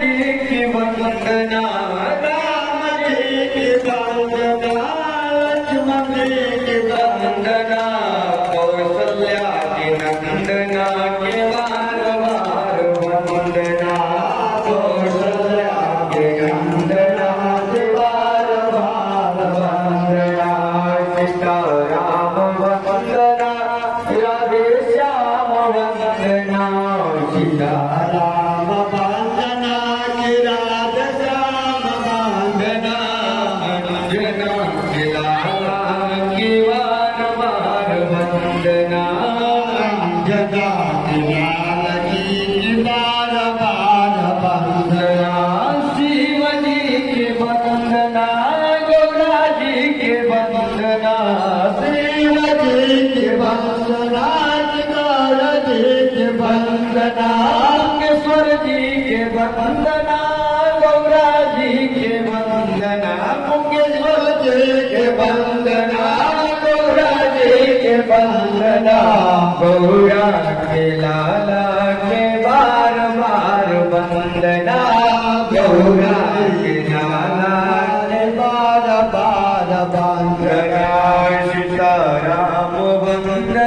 जी की वंदना, राम जी की वंदना, लक्ष्मण जी की वंदना, कौशल्या की नंदना के बार बार वंदना, कौशल्या के नंदना के बार बार वंदना, सीता राम वंदना, राधे श्याम वंदना, सीता राम वंदना, राधे श्याम वंदना, अंजना के लाला की बार बार वंदना, अंजना के लाला की बार बार वंदना, शिव जी की वंदना, गौरा जी की वंदना, शिव जी की वंदना, गौरा जी की वंदना, मुकेश्वर जी के वंदना, गौरा जी के वंदना, मुकेश्वर जी के वंदना, गौरा जी के वंदना, गौरा के लाला